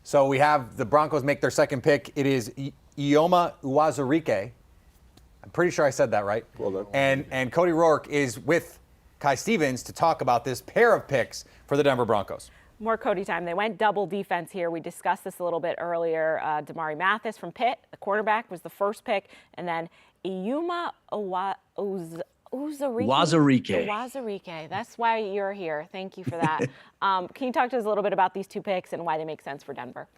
So we have the Broncos make their second pick. It is Eyioma Uwazurike. I'm pretty sure I said that right. Well done. And Cody Roark is with Kai Stevens to talk about this pair of picks for the Denver Broncos. More Cody time. They went double defense here. We discussed this a little bit earlier. Damari Mathis from Pitt, the quarterback, was the first pick. And then Eyioma Uwazurike. That's why you're here. Thank you for that. Can you talk to us a little bit about these two picks and why they make sense for Denver?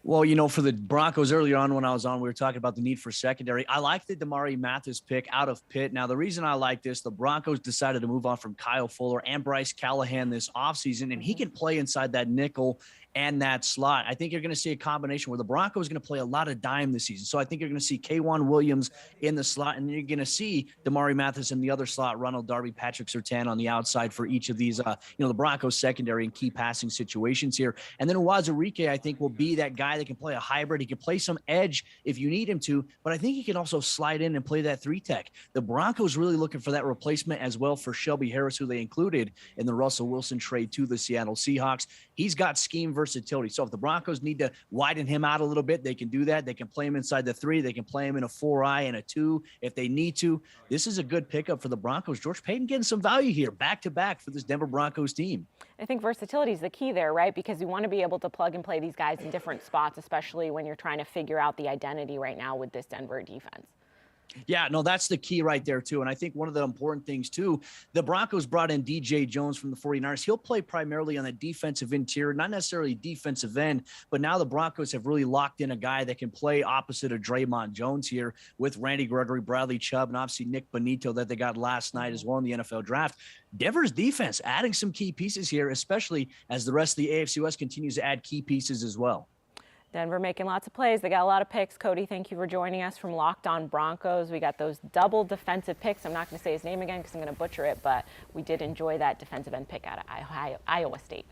Well, you know, for the Broncos earlier on when I was on, we were talking about the need for secondary. I like the Damari Mathis pick out of Pitt. Now, the reason I like this, the Broncos decided to move on from Kyle Fuller and Bryce Callahan this offseason, and he can play inside that nickel and that slot. I think you're going to see a combination where the Broncos are going to play a lot of dime this season. So I think you're going to see K'Wan Williams in the slot, and you're going to see Damari Mathis in the other slot, Ronald Darby, Patrick Surtain on the outside for each of these, the Broncos secondary and key passing situations here. And then Uwazurike, I think, will be that guy that can play a hybrid. He can play some edge if you need him to, but I think he can also slide in and play that three-tech. The Broncos really looking for that replacement as well for Shelby Harris, who they included in the Russell Wilson trade to the Seattle Seahawks. He's got scheme versatility. So if the Broncos need to widen him out a little bit, they can do that. They can play him inside the 3. They can play him in a 4-eye and a 2 if they need to. This is a good pickup for the Broncos. George Paton getting some value here back-to-back for this Denver Broncos team. I think versatility is the key there, right? Because you want to be able to plug and play these guys in different spots, especially when you're trying to figure out the identity right now with this Denver defense. Yeah, no, that's the key right there, too. And I think one of the important things, too, the Broncos brought in DJ Jones from the 49ers. He'll play primarily on the defensive interior, not necessarily defensive end, but now the Broncos have really locked in a guy that can play opposite of Draymond Jones here with Randy Gregory, Bradley Chubb, and obviously Nick Bonito that they got last night as well in the NFL draft. Denver's defense adding some key pieces here, especially as the rest of the AFC West continues to add key pieces as well. Denver making lots of plays. They got a lot of picks. Cody, thank you for joining us from Locked On Broncos. We got those double defensive picks. I'm not going to say his name again because I'm going to butcher it, but we did enjoy that defensive end pick out of Iowa State.